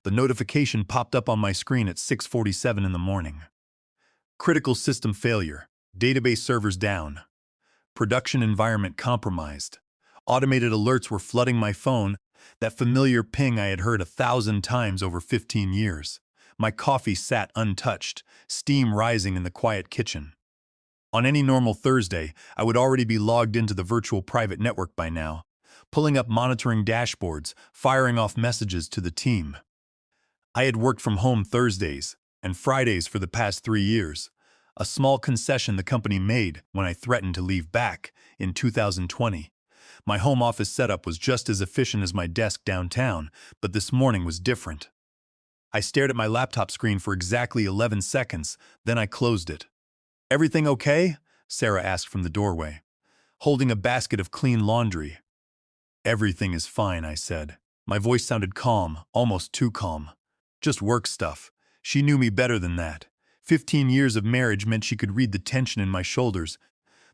The notification popped up on my screen at 6:47 in the morning. Critical system failure. Database servers down. Production environment compromised. Automated alerts were flooding my phone, that familiar ping I had heard 1,000 times over 15 years. My coffee sat untouched, steam rising in the quiet kitchen. On any normal Thursday, I would already be logged into the virtual private network by now, pulling up monitoring dashboards, firing off messages to the team. I had worked from home Thursdays and Fridays for the past 3 years, a small concession the company made when I threatened to leave back in 2020. My home office setup was just as efficient as my desk downtown, but this morning was different. I stared at my laptop screen for exactly 11 seconds, then I closed it. "Everything okay?" Sarah asked from the doorway, holding a basket of clean laundry. "Everything is fine," I said. My voice sounded calm, almost too calm. "Just work stuff." She knew me better than that. 15 years of marriage meant she could read the tension in my shoulders,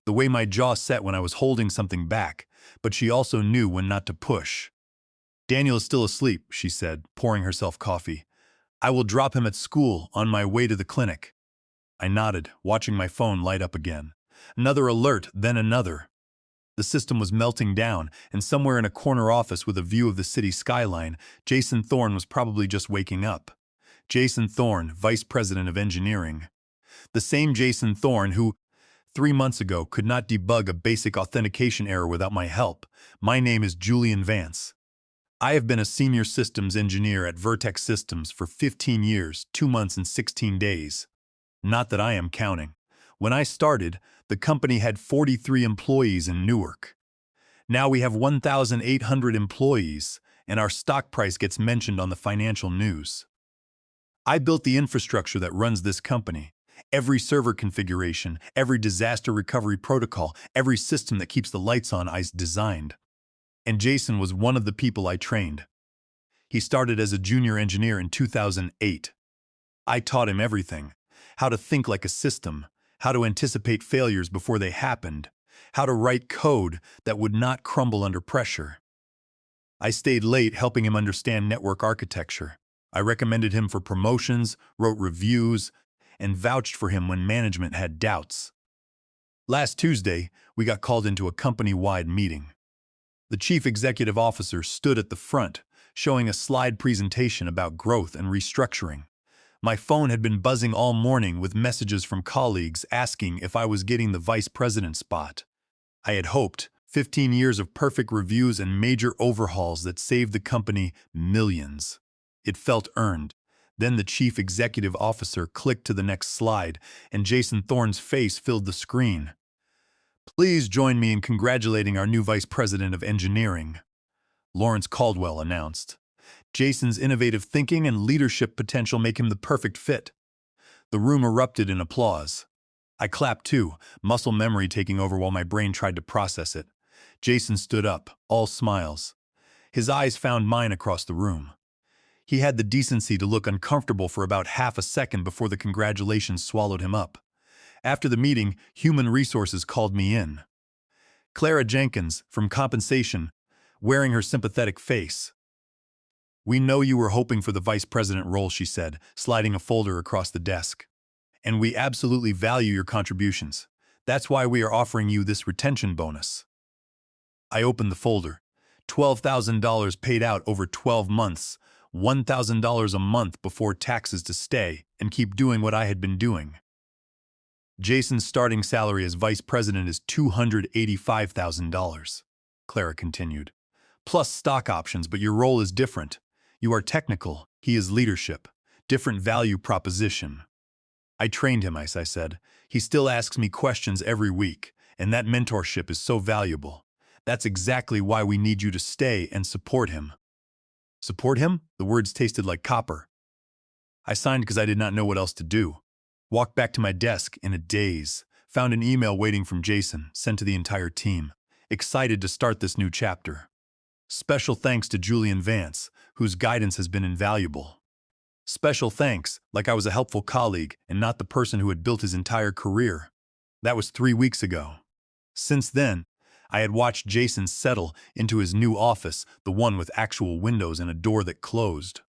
the way my jaw set when I was holding something back, but she also knew when not to push. "Daniel is still asleep," she said, pouring herself coffee. "I will drop him at school on my way to the clinic." I nodded, watching my phone light up again. Another alert, then another. The system was melting down, and somewhere in a corner office with a view of the city skyline, Jason Thorne was probably just waking up. Jason Thorne, Vice President of Engineering. The same Jason Thorne who, 3 months ago, could not debug a basic authentication error without my help. My name is Julian Vance. I have been a senior systems engineer at Vertex Systems for 15 years, 2 months and 16 days. Not that I am counting. When I started, the company had 43 employees in Newark. Now we have 1,800 employees, and our stock price gets mentioned on the financial news. I built the infrastructure that runs this company. Every server configuration, every disaster recovery protocol, every system that keeps the lights on I designed. And Jason was one of the people I trained. He started as a junior engineer in 2008. I taught him everything. How to think like a system, how to anticipate failures before they happened, how to write code that would not crumble under pressure. I stayed late helping him understand network architecture. I recommended him for promotions, wrote reviews, and vouched for him when management had doubts. Last Tuesday, we got called into a company-wide meeting. The chief executive officer stood at the front, showing a slide presentation about growth and restructuring. My phone had been buzzing all morning with messages from colleagues asking if I was getting the vice president spot. I had hoped 15 years of perfect reviews and major overhauls that saved the company millions. It felt earned. Then the chief executive officer clicked to the next slide, and Jason Thorne's face filled the screen. "Please join me in congratulating our new vice president of engineering," Lawrence Caldwell announced. "Jason's innovative thinking and leadership potential make him the perfect fit." The room erupted in applause. I clapped too, muscle memory taking over while my brain tried to process it. Jason stood up, all smiles. His eyes found mine across the room. He had the decency to look uncomfortable for about half a second before the congratulations swallowed him up. After the meeting, Human Resources called me in. Clara Jenkins, from Compensation, wearing her sympathetic face. "We know you were hoping for the vice president role," she said, sliding a folder across the desk. "And we absolutely value your contributions. That's why we are offering you this retention bonus." I opened the folder. $12,000 paid out over 12 months, $1,000 a month before taxes to stay and keep doing what I had been doing. "Jason's starting salary as vice president is $285,000, Clara continued. "Plus stock options, but your role is different. You are technical, he is leadership. Different value proposition." "I trained him," I said. "He still asks me questions every week, and that mentorship is so valuable. That's exactly why we need you to stay and support him." Support him? The words tasted like copper. I signed because I did not know what else to do. Walked back to my desk in a daze, found an email waiting from Jason, sent to the entire team. Excited to start this new chapter. Special thanks to Julian Vance, whose guidance has been invaluable. Special thanks, like I was a helpful colleague and not the person who had built his entire career. That was 3 weeks ago. Since then, I had watched Jason settle into his new office, the one with actual windows and a door that closed.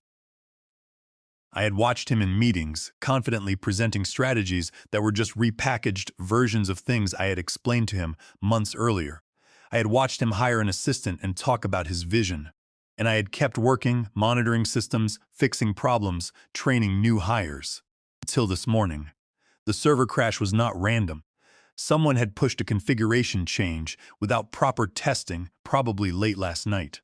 I had watched him in meetings, confidently presenting strategies that were just repackaged versions of things I had explained to him months earlier. I had watched him hire an assistant and talk about his vision. And I had kept working, monitoring systems, fixing problems, training new hires. Until this morning. The server crash was not random. Someone had pushed a configuration change without proper testing, probably late last night.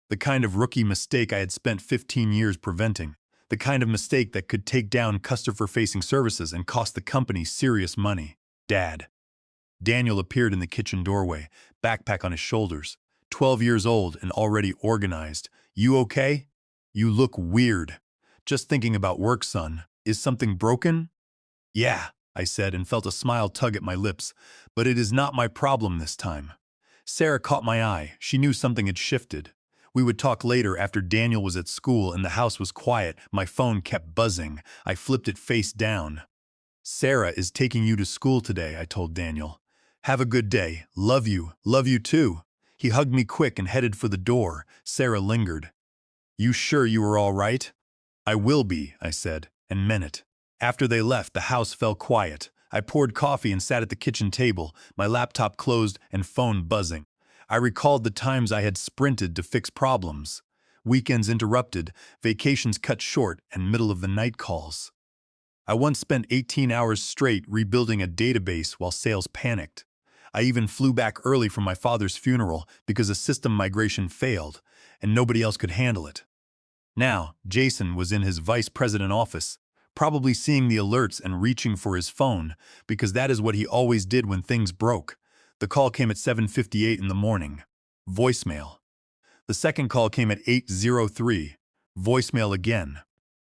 The kind of rookie mistake I had spent 15 years preventing. The kind of mistake that could take down customer-facing services and cost the company serious money. Dad. Daniel appeared in the kitchen doorway, backpack on his shoulders. 12 years old and already organized. You okay? You look weird. Just thinking about work, son. Is something broken? Yeah, I said and felt a smile tug at my lips, but it is not my problem this time. Sarah caught my eye. She knew something had shifted. We would talk later after Daniel was at school and the house was quiet. My phone kept buzzing. I flipped it face down. Sarah is taking you to school today, I told Daniel. Have a good day. Love you. Love you too. He hugged me quick and headed for the door. Sarah lingered. You sure you were all right? I will be, I said, and meant it. After they left, the house fell quiet. I poured coffee and sat at the kitchen table, my laptop closed and phone buzzing. I recalled the times I had sprinted to fix problems. Weekends interrupted, vacations cut short, and middle-of-the-night calls. I once spent 18 hours straight rebuilding a database while sales panicked. I even flew back early from my father's funeral because a system migration failed, and nobody else could handle it. Now, Jason was in his vice president office, probably seeing the alerts and reaching for his phone, because that is what he always did when things broke. The call came at 7:58 in the morning. Voicemail. The second call came at 8:03. Voicemail again.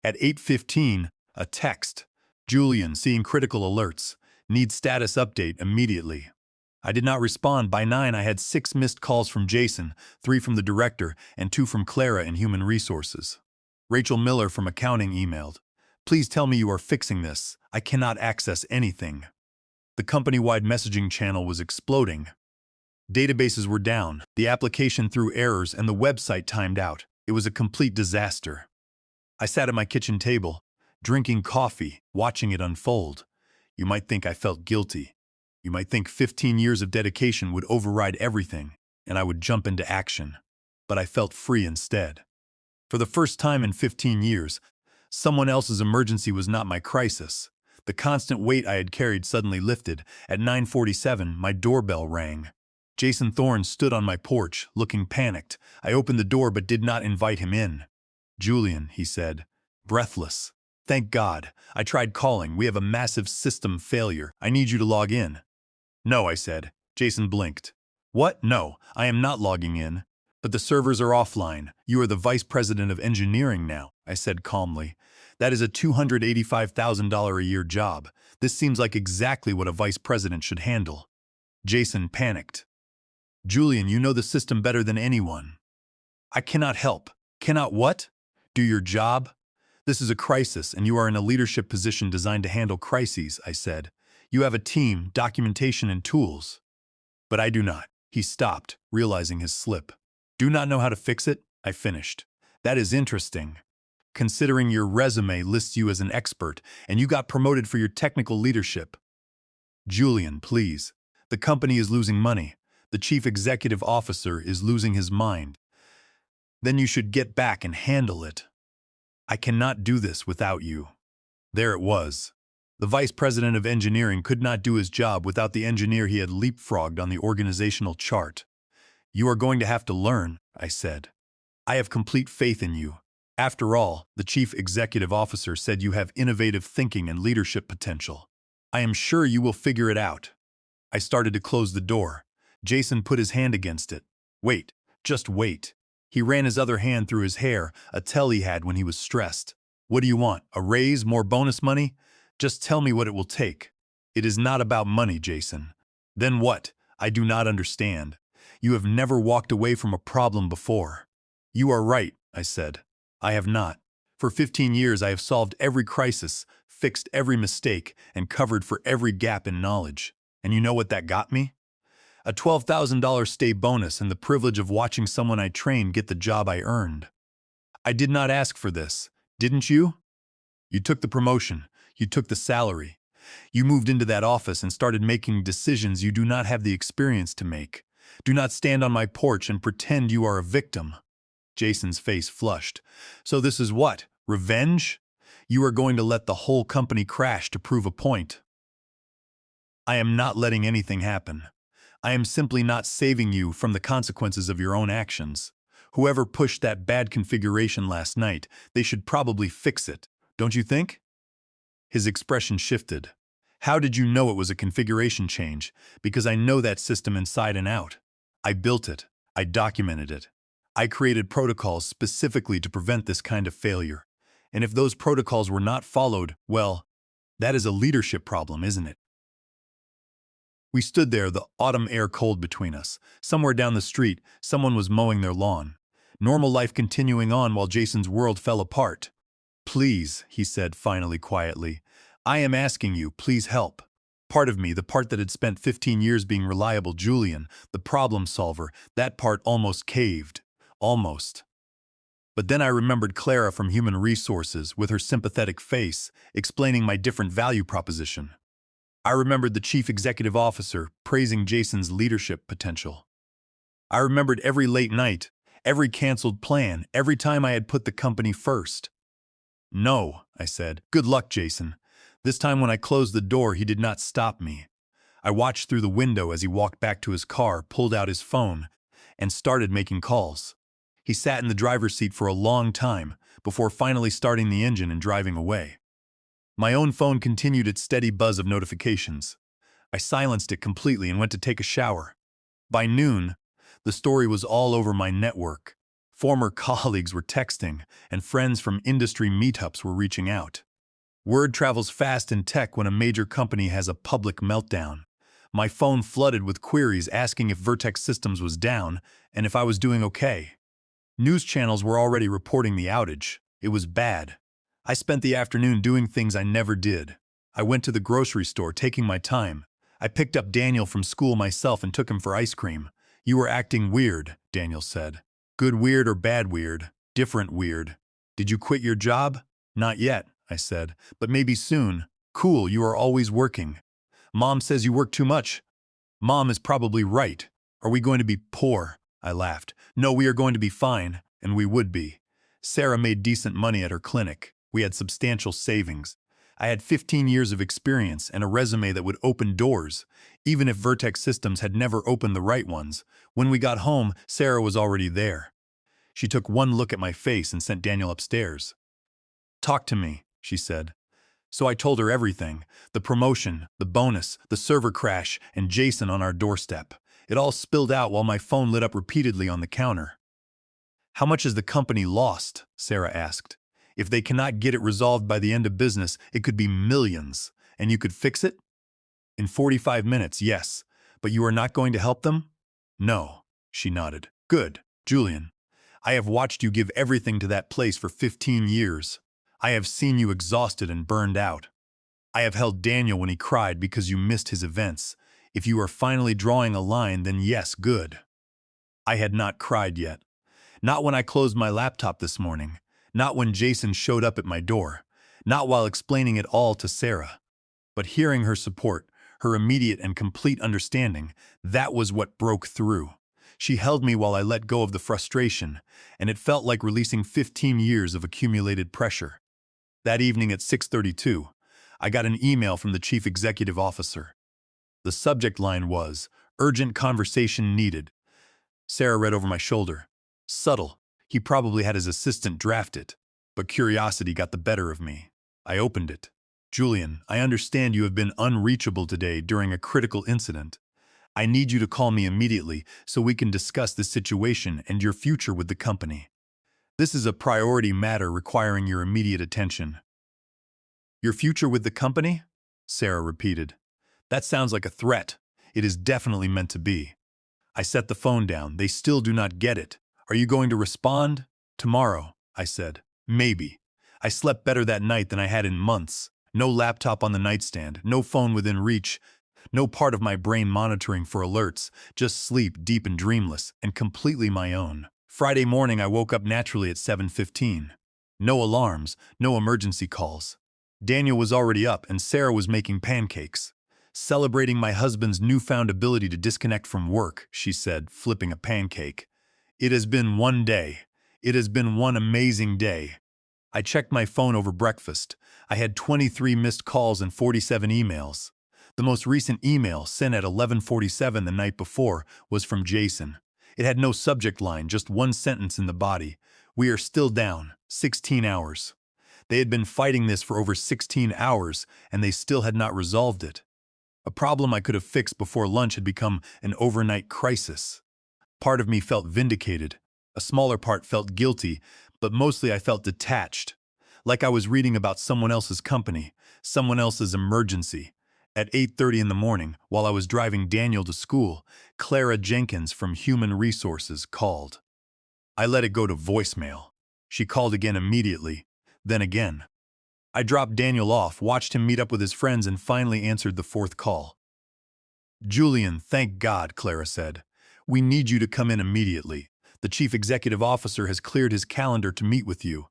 At 8:15, a text. Julian, seeing critical alerts. Need status update immediately. I did not respond. By 9, I had 6 missed calls from Jason, 3 from the director, and 2 from Clara in human resources. Rachel Miller from accounting emailed. Please tell me you are fixing this. I cannot access anything. The company-wide messaging channel was exploding. Databases were down, the application threw errors, and the website timed out. It was a complete disaster. I sat at my kitchen table, drinking coffee, watching it unfold. You might think I felt guilty. You might think 15 years of dedication would override everything, and I would jump into action. But I felt free instead. For the first time in 15 years, someone else's emergency was not my crisis. The constant weight I had carried suddenly lifted. At 9:47, my doorbell rang. Jason Thorne stood on my porch, looking panicked. I opened the door but did not invite him in. Julian, he said, breathless. Thank God. I tried calling. We have a massive system failure. I need you to log in. No, I said. Jason blinked. What? No, I am not logging in. But the servers are offline. You are the vice president of engineering now, I said calmly. That is a $285,000 a year job. This seems like exactly what a vice president should handle. Jason panicked. Julian, you know the system better than anyone. I cannot help. Cannot what? Do your job? This is a crisis, and you are in a leadership position designed to handle crises, I said. You have a team, documentation, and tools. But I do not. He stopped, realizing his slip. Do not know how to fix it? I finished. That is interesting. Considering your resume lists you as an expert, and you got promoted for your technical leadership. Julian, please. The company is losing money. The chief executive officer is losing his mind. Then you should get back and handle it. I cannot do this without you. There it was. The vice president of engineering could not do his job without the engineer he had leapfrogged on the organizational chart. You are going to have to learn, I said. I have complete faith in you. After all, the chief executive officer said you have innovative thinking and leadership potential. I am sure you will figure it out. I started to close the door. Jason put his hand against it. Wait, just wait. He ran his other hand through his hair, a tell he had when he was stressed. What do you want? A raise? More bonus money? Just tell me what it will take. It is not about money, Jason. Then what? I do not understand. You have never walked away from a problem before. You are right, I said. I have not. For 15 years I have solved every crisis, fixed every mistake, and covered for every gap in knowledge. And you know what that got me? A $12,000 stay bonus and the privilege of watching someone I trained get the job I earned. I did not ask for this, didn't you? You took the promotion. You took the salary. You moved into that office and started making decisions you do not have the experience to make. Do not stand on my porch and pretend you are a victim. Jason's face flushed. So this is what? Revenge? You are going to let the whole company crash to prove a point. I am not letting anything happen. I am simply not saving you from the consequences of your own actions. Whoever pushed that bad configuration last night, they should probably fix it, don't you think? His expression shifted. How did you know it was a configuration change? Because I know that system inside and out. I built it. I documented it. I created protocols specifically to prevent this kind of failure. And if those protocols were not followed, well, that is a leadership problem, isn't it? We stood there, the autumn air cold between us. Somewhere down the street, someone was mowing their lawn. Normal life continuing on while Jason's world fell apart. Please, he said finally quietly, I am asking you, please help. Part of me, the part that had spent 15 years being reliable Julian, the problem solver, that part almost caved. Almost. But then I remembered Clara from Human Resources with her sympathetic face, explaining my different value proposition. I remembered the chief executive officer praising Jason's leadership potential. I remembered every late night, every canceled plan, every time I had put the company first. No, I said. Good luck, Jason. This time when I closed the door, he did not stop me. I watched through the window as he walked back to his car, pulled out his phone, and started making calls. He sat in the driver's seat for a long time before finally starting the engine and driving away. My own phone continued its steady buzz of notifications. I silenced it completely and went to take a shower. By noon, the story was all over my network. Former colleagues were texting, and friends from industry meetups were reaching out. Word travels fast in tech when a major company has a public meltdown. My phone flooded with queries asking if Vertex Systems was down and if I was doing okay. News channels were already reporting the outage. It was bad. I spent the afternoon doing things I never did. I went to the grocery store, taking my time. I picked up Daniel from school myself and took him for ice cream. You were acting weird, Daniel said. Good weird or bad weird? Different weird. Did you quit your job? Not yet, I said, but maybe soon. Cool, you are always working. Mom says you work too much. Mom is probably right. Are we going to be poor? I laughed. No, we are going to be fine, and we would be. Sarah made decent money at her clinic. We had substantial savings. I had 15 years of experience and a resume that would open doors, even if Vertex Systems had never opened the right ones. When we got home, Sarah was already there. She took one look at my face and sent Daniel upstairs. Talk to me, she said. So I told her everything, the promotion, the bonus, the server crash, and Jason on our doorstep. It all spilled out while my phone lit up repeatedly on the counter. How much has the company lost? Sarah asked. If they cannot get it resolved by the end of business, it could be millions. And you could fix it? In 45 minutes, yes. But you are not going to help them? No, she nodded. Good, Julian. I have watched you give everything to that place for 15 years. I have seen you exhausted and burned out. I have held Daniel when he cried because you missed his events. If you are finally drawing a line, then yes, good. I had not cried yet. Not when I closed my laptop this morning. Not when Jason showed up at my door. Not while explaining it all to Sarah. But hearing her support, her immediate and complete understanding, that was what broke through. She held me while I let go of the frustration, and it felt like releasing 15 years of accumulated pressure. That evening at 6:32, I got an email from the chief executive officer. The subject line was, "Urgent conversation needed." Sarah read over my shoulder. Subtle. He probably had his assistant draft it. But curiosity got the better of me. I opened it. Julian, I understand you have been unreachable today during a critical incident. I need you to call me immediately so we can discuss the situation and your future with the company. This is a priority matter requiring your immediate attention. Your future with the company? Sarah repeated. That sounds like a threat. It is definitely meant to be. I set the phone down. They still do not get it. Are you going to respond? Tomorrow, I said. Maybe. I slept better that night than I had in months. No laptop on the nightstand, no phone within reach, no part of my brain monitoring for alerts, just sleep deep and dreamless, and completely my own. Friday morning I woke up naturally at 7:15. No alarms, no emergency calls. Daniel was already up and Sarah was making pancakes. Celebrating my husband's newfound ability to disconnect from work, she said, flipping a pancake. It has been one day. It has been one amazing day. I checked my phone over breakfast. I had 23 missed calls and 47 emails. The most recent email, sent at 11:47 the night before, was from Jason. It had no subject line, just one sentence in the body. We are still down, 16 hours. They had been fighting this for over 16 hours, and they still had not resolved it. A problem I could have fixed before lunch had become an overnight crisis. Part of me felt vindicated. A smaller part felt guilty, but mostly I felt detached. Like I was reading about someone else's company, someone else's emergency. At 8:30 in the morning, while I was driving Daniel to school, Clara Jenkins from Human Resources called. I let it go to voicemail. She called again immediately, then again. I dropped Daniel off, watched him meet up with his friends, and finally answered the fourth call. Julian, thank God, Clara said. We need you to come in immediately. The chief executive officer has cleared his calendar to meet with you.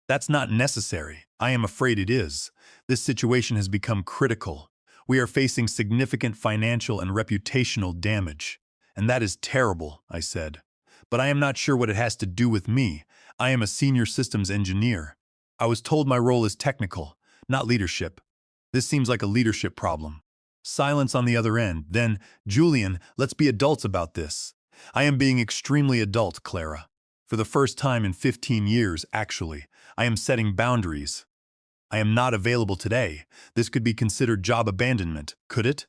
That's not necessary. I am afraid it is. This situation has become critical. We are facing significant financial and reputational damage. And that is terrible, I said. But I am not sure what it has to do with me. I am a senior systems engineer. I was told my role is technical, not leadership. This seems like a leadership problem. Silence on the other end. Then, Julian, let's be adults about this. I am being extremely adult, Clara. For the first time in 15 years, actually, I am setting boundaries. I am not available today. This could be considered job abandonment, could it?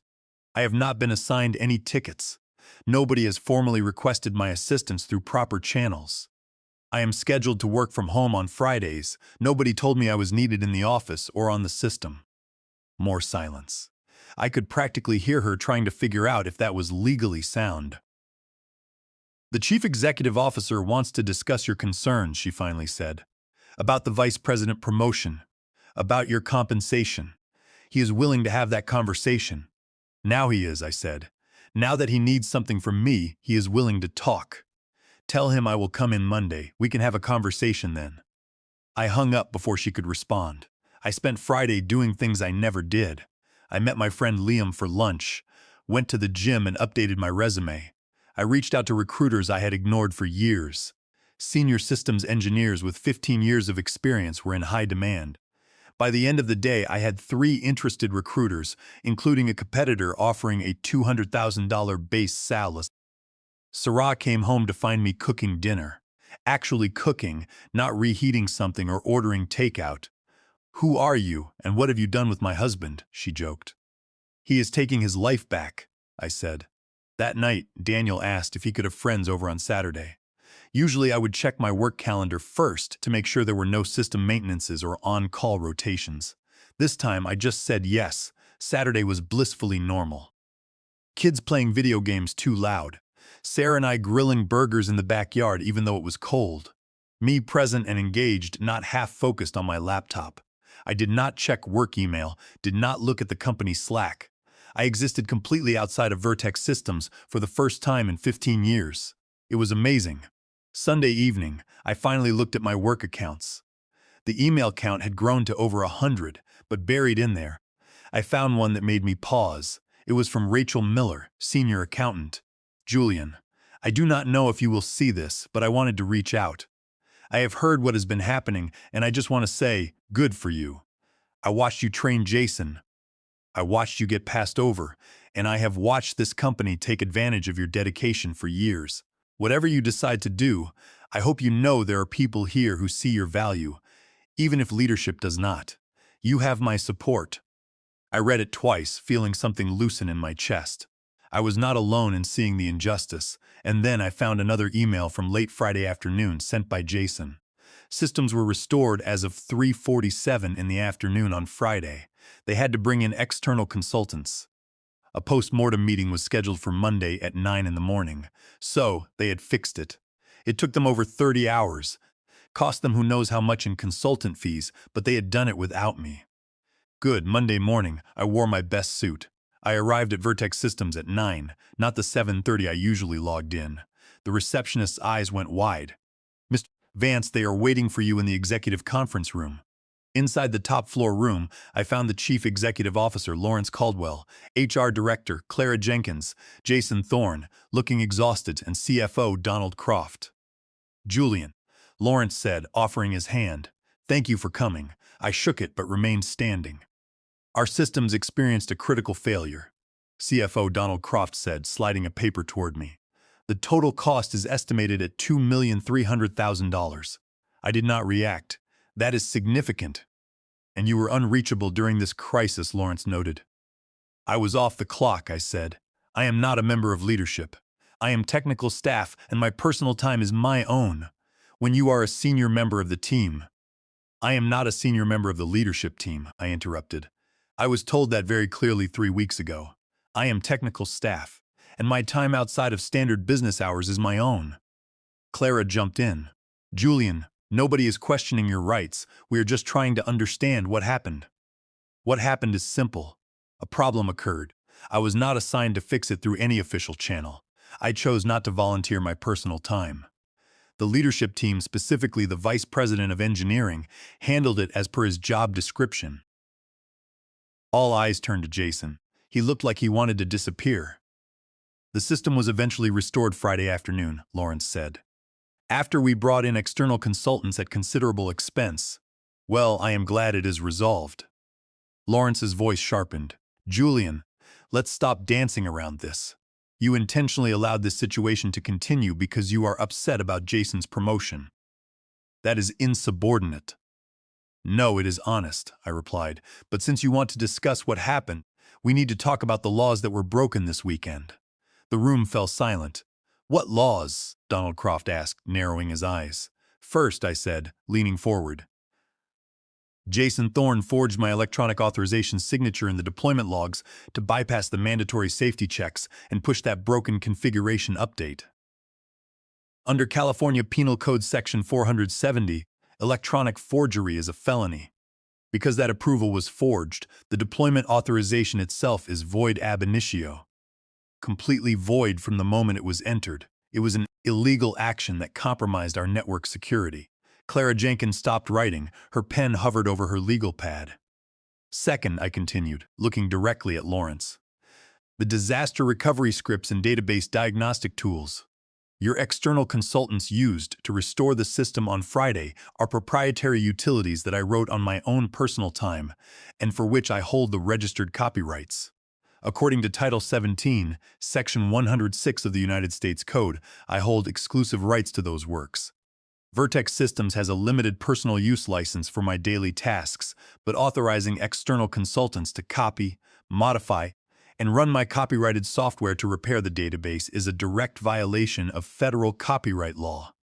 I have not been assigned any tickets. Nobody has formally requested my assistance through proper channels. I am scheduled to work from home on Fridays. Nobody told me I was needed in the office or on the system. More silence. I could practically hear her trying to figure out if that was legally sound. The chief executive officer wants to discuss your concerns, she finally said. About the vice president promotion. About your compensation. He is willing to have that conversation. Now he is, I said. Now that he needs something from me, he is willing to talk. Tell him I will come in Monday. We can have a conversation then. I hung up before she could respond. I spent Friday doing things I never did. I met my friend Liam for lunch, went to the gym and updated my resume. I reached out to recruiters I had ignored for years. Senior systems engineers with 15 years of experience were in high demand. By the end of the day, I had 3 interested recruiters, including a competitor offering a $200,000 base salary. Sarah came home to find me cooking dinner. Actually cooking, not reheating something or ordering takeout. Who are you, and what have you done with my husband? She joked. He is taking his life back, I said. That night, Daniel asked if he could have friends over on Saturday. Usually I would check my work calendar first to make sure there were no system maintenances or on-call rotations. This time I just said yes. Saturday was blissfully normal. Kids playing video games too loud. Sarah and I grilling burgers in the backyard even though it was cold. Me present and engaged, not half focused on my laptop. I did not check work email, did not look at the company Slack. I existed completely outside of Vertex Systems for the first time in 15 years. It was amazing. Sunday evening, I finally looked at my work accounts. The email count had grown to over 100, but buried in there, I found one that made me pause. It was from Rachel Miller, senior accountant. Julian, I do not know if you will see this, but I wanted to reach out. I have heard what has been happening, and I just want to say, good for you. I watched you train Jason. I watched you get passed over, and I have watched this company take advantage of your dedication for years. Whatever you decide to do, I hope you know there are people here who see your value, even if leadership does not. You have my support. I read it twice, feeling something loosen in my chest. I was not alone in seeing the injustice, and then I found another email from late Friday afternoon sent by Jason. Systems were restored as of 3:47 in the afternoon on Friday. They had to bring in external consultants. A post-mortem meeting was scheduled for Monday at 9 in the morning, so they had fixed it. It took them over 30 hours, cost them who knows how much in consultant fees, but they had done it without me. Good. Monday morning, I wore my best suit. I arrived at Vertex Systems at 9, not the 7:30 I usually logged in. The receptionist's eyes went wide. Mr. Vance, they are waiting for you in the executive conference room. Inside the top floor room, I found the Chief Executive Officer, Lawrence Caldwell, HR Director, Clara Jenkins, Jason Thorne, looking exhausted, and CFO, Donald Croft. "Julian," Lawrence said, offering his hand. "Thank you for coming." I shook it but remained standing. "Our systems experienced a critical failure," CFO Donald Croft said, sliding a paper toward me. "The total cost is estimated at $2,300,000. I did not react. "That is significant." "And you were unreachable during this crisis," Lawrence noted. "I was off the clock," I said. "I am not a member of leadership. I am technical staff, and my personal time is my own. When you are a senior member of the team—" "I am not a senior member of the leadership team," I interrupted. "I was told that very clearly 3 weeks ago. I am technical staff, and my time outside of standard business hours is my own." Clara jumped in. "Julian, nobody is questioning your rights. We are just trying to understand what happened." "What happened is simple. A problem occurred. I was not assigned to fix it through any official channel. I chose not to volunteer my personal time. The leadership team, specifically the Vice President of Engineering, handled it as per his job description." All eyes turned to Jason. He looked like he wanted to disappear. "The system was eventually restored Friday afternoon," Lawrence said. "After we brought in external consultants at considerable expense. Well, I am glad it is resolved." Lawrence's voice sharpened. "Julian, let's stop dancing around this. You intentionally allowed this situation to continue because you are upset about Jason's promotion. That is insubordinate." "No, it is honest," I replied. "But since you want to discuss what happened, we need to talk about the laws that were broken this weekend." The room fell silent. "What laws?" Donald Croft asked, narrowing his eyes. "First," I said, leaning forward, "Jason Thorne forged my electronic authorization signature in the deployment logs to bypass the mandatory safety checks and push that broken configuration update. Under California Penal Code Section 470, electronic forgery is a felony. Because that approval was forged, the deployment authorization itself is void ab initio. Completely void from the moment it was entered. It was an illegal action that compromised our network security." Clara Jenkins stopped writing. Her pen hovered over her legal pad. "Second," I continued, looking directly at Lawrence, "the disaster recovery scripts and database diagnostic tools your external consultants used to restore the system on Friday are proprietary utilities that I wrote on my own personal time and for which I hold the registered copyrights. According to Title 17, Section 106 of the United States Code, I hold exclusive rights to those works. Vertex Systems has a limited personal use license for my daily tasks, but authorizing external consultants to copy, modify, and run my copyrighted software to repair the database is a direct violation of federal copyright law."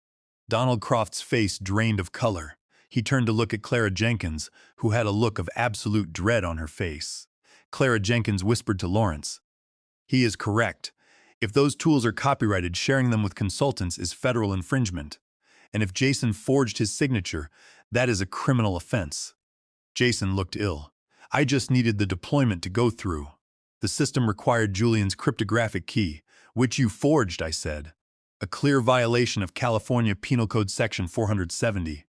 Donald Croft's face drained of color. He turned to look at Clara Jenkins, who had a look of absolute dread on her face. Clara Jenkins whispered to Lawrence, "He is correct. If those tools are copyrighted, sharing them with consultants is federal infringement. And if Jason forged his signature, that is a criminal offense." Jason looked ill. "I just needed the deployment to go through. The system required Julian's cryptographic key, which you forged," I said. "A clear violation of California Penal Code Section 470.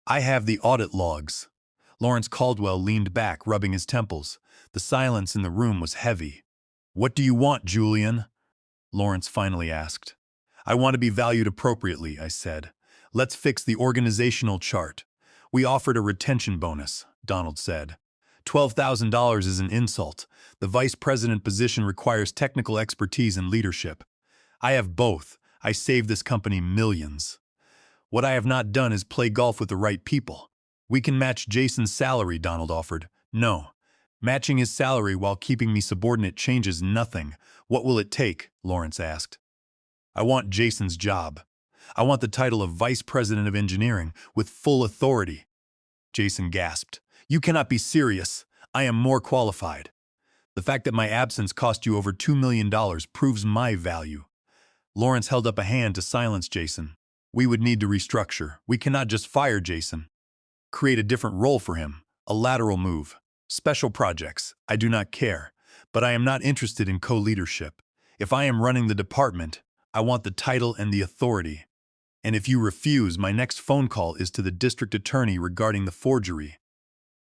I have the audit logs." Lawrence Caldwell leaned back, rubbing his temples. The silence in the room was heavy. "What do you want, Julian?" Lawrence finally asked. "I want to be valued appropriately," I said. "Let's fix the organizational chart." "We offered a retention bonus," Donald said. $12,000 is an insult. The vice president position requires technical expertise and leadership. I have both. I saved this company millions. What I have not done is play golf with the right people." "We can match Jason's salary," Donald offered. "No. Matching his salary while keeping me subordinate changes nothing." "What will it take?" Lawrence asked. "I want Jason's job. I want the title of Vice President of Engineering with full authority." Jason gasped. "You cannot be serious. I am more qualified. The fact that my absence cost you over $2 million proves my value." Lawrence held up a hand to silence Jason. "We would need to restructure. We cannot just fire Jason. Create a different role for him. A lateral move. Special projects. I do not care. But I am not interested in co-leadership. If I am running the department, I want the title and the authority. And if you refuse, my next phone call is to the district attorney regarding the forgery."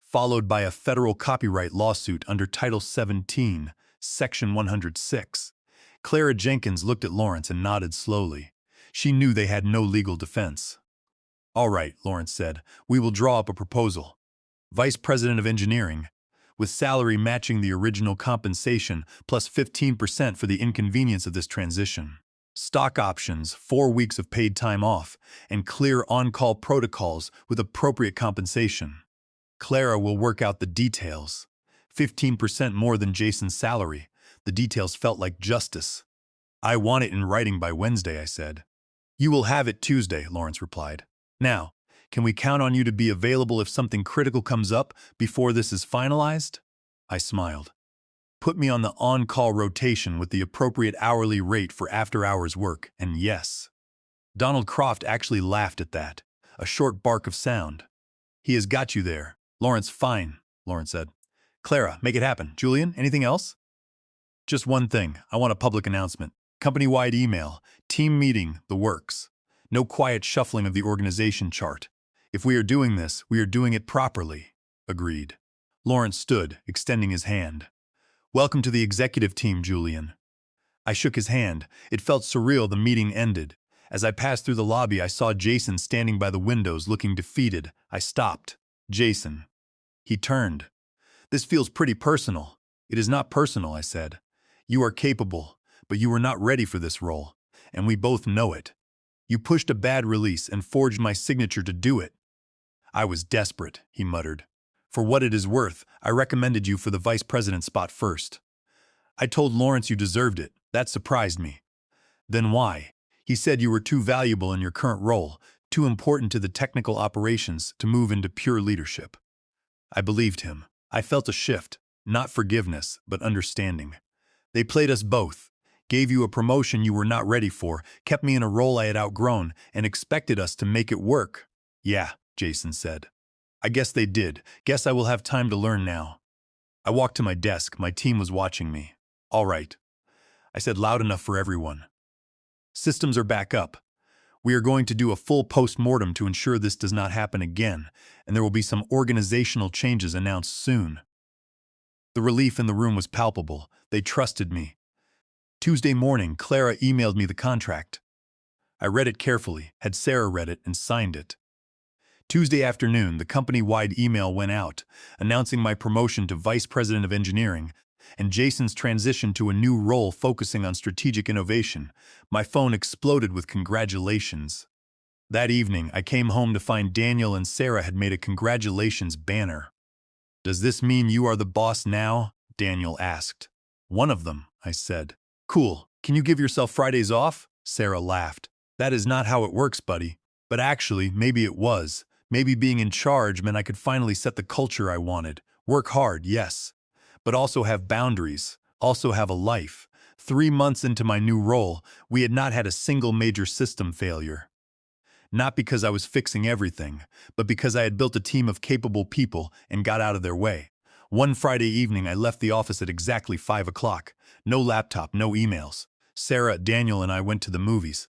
followed by a federal copyright lawsuit under Title 17, Section 106. Clara Jenkins looked at Lawrence and nodded slowly. She knew they had no legal defense. "All right," Lawrence said, "we will draw up a proposal. Vice President of Engineering, with salary matching the original compensation plus 15% for the inconvenience of this transition. Stock options, 4 weeks of paid time off, and clear on-call protocols with appropriate compensation. Clara will work out the details. 15% more than Jason's salary. The details felt like justice. I want it in writing by Wednesday," I said. "You will have it Tuesday," Lawrence replied. "Now, can we count on you to be available if something critical comes up before this is finalized?" I smiled. "Put me on the on-call rotation with the appropriate hourly rate for after-hours work, and yes." Donald Croft actually laughed at that, a short bark of sound. "He has got you there." "Lawrence, fine," Lawrence said. "Clara, make it happen. Julian, anything else?" "Just one thing. I want a public announcement. Company-wide email, team meeting, the works. No quiet shuffling of the organization chart. If we are doing this, we are doing it properly." "Agreed." Lawrence stood, extending his hand. "Welcome to the executive team, Julian." I shook his hand. It felt surreal the meeting ended. As I passed through the lobby, I saw Jason standing by the windows looking defeated. I stopped. "Jason." He turned. "This feels pretty personal." "It is not personal," I said. "You are capable, but you were not ready for this role, and we both know it. You pushed a bad release and forged my signature to do it." "I was desperate," he muttered. "For what it is worth, I recommended you for the vice president spot first. I told Lawrence you deserved it. That surprised me." "Then why?" "He said you were too valuable in your current role, too important to the technical operations to move into pure leadership." I believed him. I felt a shift, not forgiveness, but understanding. They played us both, gave you a promotion you were not ready for, kept me in a role I had outgrown, and expected us to make it work. "Yeah," Jason said. "I guess they did. Guess I will have time to learn now." I walked to my desk. My team was watching me. "All right," I said loud enough for everyone. "Systems are back up. We are going to do a full post-mortem to ensure this does not happen again, and there will be some organizational changes announced soon." The relief in the room was palpable. They trusted me. Tuesday morning, Clara emailed me the contract. I read it carefully, had Sarah read it, and signed it. Tuesday afternoon, the company-wide email went out, announcing my promotion to Vice President of Engineering and Jason's transition to a new role focusing on strategic innovation. My phone exploded with congratulations. That evening, I came home to find Daniel and Sarah had made a congratulations banner. "Does this mean you are the boss now?" Daniel asked. "One of them," I said. "Cool. Can you give yourself Fridays off?" Sarah laughed. "That is not how it works, buddy." But actually, maybe it was. Maybe being in charge meant I could finally set the culture I wanted. Work hard, yes, but also have boundaries, also have a life. 3 months into my new role, we had not had a single major system failure. Not because I was fixing everything, but because I had built a team of capable people and got out of their way. One Friday evening, I left the office at exactly 5 o'clock. No laptop, no emails. Sarah, Daniel, and I went to the movies.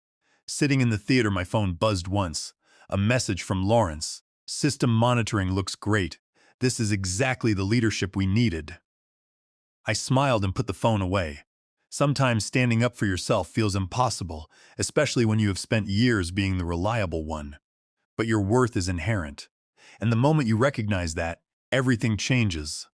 Sitting in the theater, my phone buzzed once. A message from Lawrence. "System monitoring looks great. This is exactly the leadership we needed." I smiled and put the phone away. Sometimes standing up for yourself feels impossible, especially when you have spent years being the reliable one. But your worth is inherent. And the moment you recognize that, everything changes.